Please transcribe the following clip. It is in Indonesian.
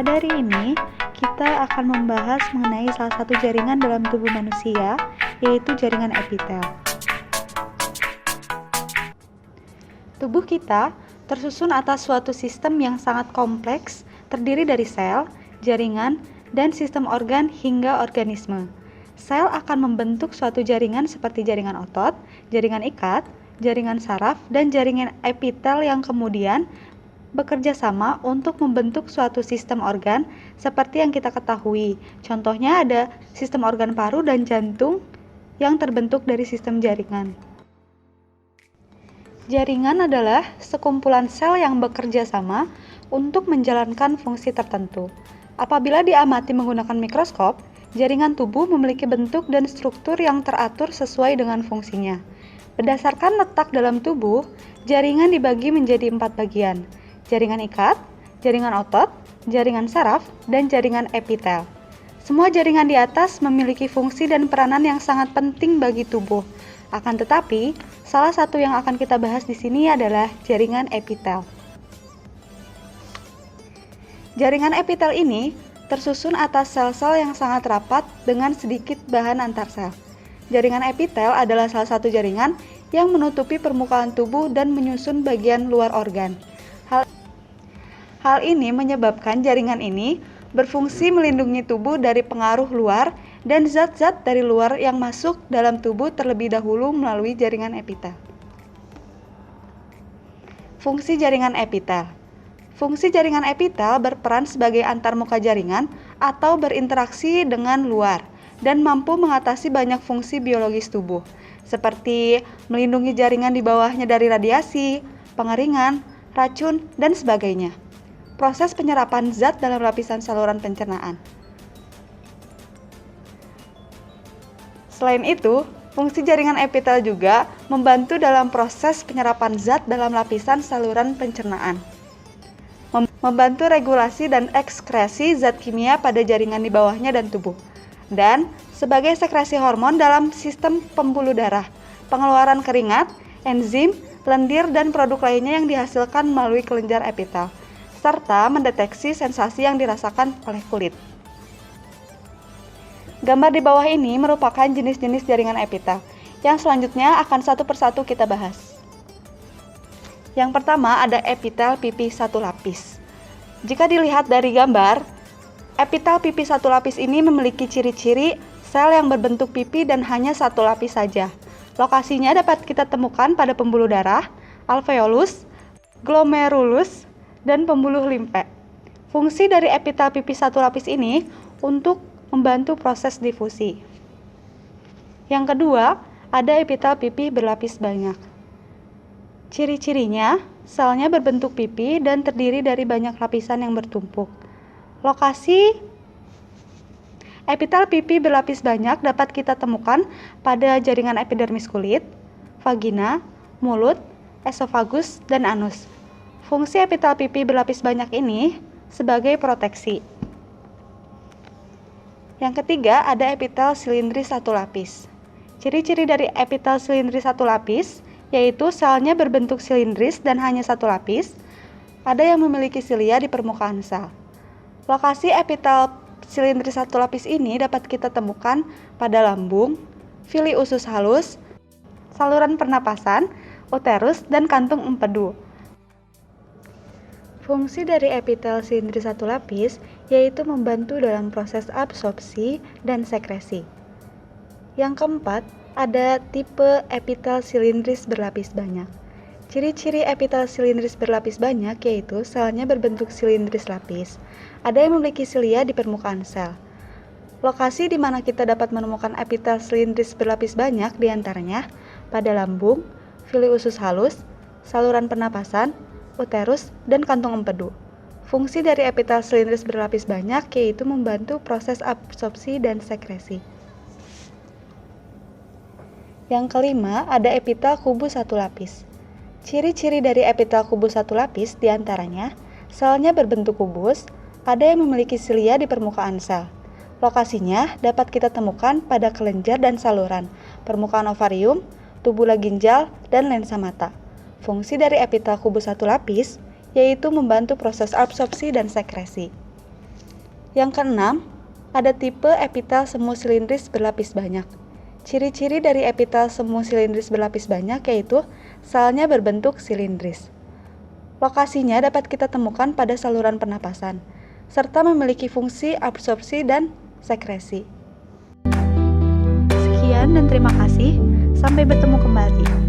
Pada hari ini, kita akan membahas mengenai salah satu jaringan dalam tubuh manusia, yaitu jaringan epitel. Tubuh kita tersusun atas suatu sistem yang sangat kompleks, terdiri dari sel, jaringan, dan sistem organ hingga organisme. Sel akan membentuk suatu jaringan seperti jaringan otot, jaringan ikat, jaringan saraf, dan jaringan epitel yang kemudian bekerja sama untuk membentuk suatu sistem organ seperti yang kita ketahui. Contohnya ada sistem organ paru dan jantung yang terbentuk dari sistem jaringan. Jaringan adalah sekumpulan sel yang bekerja sama untuk menjalankan fungsi tertentu. Apabila diamati menggunakan mikroskop, jaringan tubuh memiliki bentuk dan struktur yang teratur sesuai dengan fungsinya. Berdasarkan letak dalam tubuh, jaringan dibagi menjadi 4 bagian: jaringan ikat, jaringan otot, jaringan saraf, dan jaringan epitel. Semua jaringan di atas memiliki fungsi dan peranan yang sangat penting bagi tubuh. Akan tetapi, salah satu yang akan kita bahas di sini adalah jaringan epitel. Jaringan epitel ini tersusun atas sel-sel yang sangat rapat dengan sedikit bahan antar sel. Jaringan epitel adalah salah satu jaringan yang menutupi permukaan tubuh dan menyusun bagian luar organ. Hal ini menyebabkan jaringan ini berfungsi melindungi tubuh dari pengaruh luar dan zat-zat dari luar yang masuk dalam tubuh terlebih dahulu melalui jaringan epitel. Fungsi jaringan epitel. Fungsi jaringan epitel berperan sebagai antarmuka jaringan atau berinteraksi dengan luar dan mampu mengatasi banyak fungsi biologis tubuh, seperti melindungi jaringan di bawahnya dari radiasi, pengeringan, racun, dan sebagainya. Proses penyerapan zat dalam lapisan saluran pencernaan. Selain itu, fungsi jaringan epitel juga membantu dalam proses penyerapan zat dalam lapisan saluran pencernaan. Membantu regulasi dan ekskresi zat kimia pada jaringan di bawahnya dan tubuh. Dan sebagai sekresi hormon dalam sistem pembuluh darah, pengeluaran keringat, enzim, lendir, dan produk lainnya yang dihasilkan melalui kelenjar epitel, serta mendeteksi sensasi yang dirasakan oleh kulit. Gambar di bawah ini merupakan jenis-jenis jaringan epitel, yang selanjutnya akan satu persatu kita bahas. Yang pertama ada epitel pipi satu lapis. Jika dilihat dari gambar, epitel pipi satu lapis ini memiliki ciri-ciri sel yang berbentuk pipi dan hanya satu lapis saja. Lokasinya dapat kita temukan pada pembuluh darah, alveolus, glomerulus, dan pembuluh limfe. Fungsi dari epitel pipi satu lapis ini untuk membantu proses difusi. Yang kedua, ada epitel pipi berlapis banyak. Ciri-cirinya, selnya berbentuk pipi dan terdiri dari banyak lapisan yang bertumpuk. Lokasi epitel pipi berlapis banyak dapat kita temukan pada jaringan epidermis kulit, vagina, mulut, esofagus, dan anus. Fungsi epitel pipi berlapis banyak ini sebagai proteksi. Yang ketiga, ada epitel silindris satu lapis. Ciri-ciri dari epitel silindris satu lapis yaitu selnya berbentuk silindris dan hanya satu lapis. Ada yang memiliki silia di permukaan sel. Lokasi epitel silindris satu lapis ini dapat kita temukan pada lambung, villi usus halus, saluran pernapasan, uterus, dan kantung empedu. Fungsi dari epitel silindris satu lapis yaitu membantu dalam proses absorpsi dan sekresi. Yang keempat, ada tipe epitel silindris berlapis banyak. Ciri-ciri epitel silindris berlapis banyak yaitu selnya berbentuk silindris lapis. Ada yang memiliki silia di permukaan sel. Lokasi di mana kita dapat menemukan epitel silindris berlapis banyak diantaranya pada lambung, villi usus halus, saluran pernapasan, uterus, dan kantung empedu. Fungsi dari epitel silindris berlapis banyak yaitu membantu proses absorpsi dan sekresi. Yang kelima, ada epitel kubus satu lapis. Ciri-ciri dari epitel kubus satu lapis diantaranya selnya berbentuk kubus, ada yang memiliki silia di permukaan sel. Lokasinya dapat kita temukan pada kelenjar dan saluran, permukaan ovarium, tubula ginjal, dan lensa mata. Fungsi dari epitel kubus satu lapis yaitu membantu proses absorpsi dan sekresi. Yang keenam, ada tipe epitel semu silindris berlapis banyak. Ciri-ciri dari epitel semu silindris berlapis banyak yaitu selnya berbentuk silindris. Lokasinya dapat kita temukan pada saluran pernapasan, serta memiliki fungsi absorpsi dan sekresi. Sekian dan terima kasih. Sampai bertemu kembali.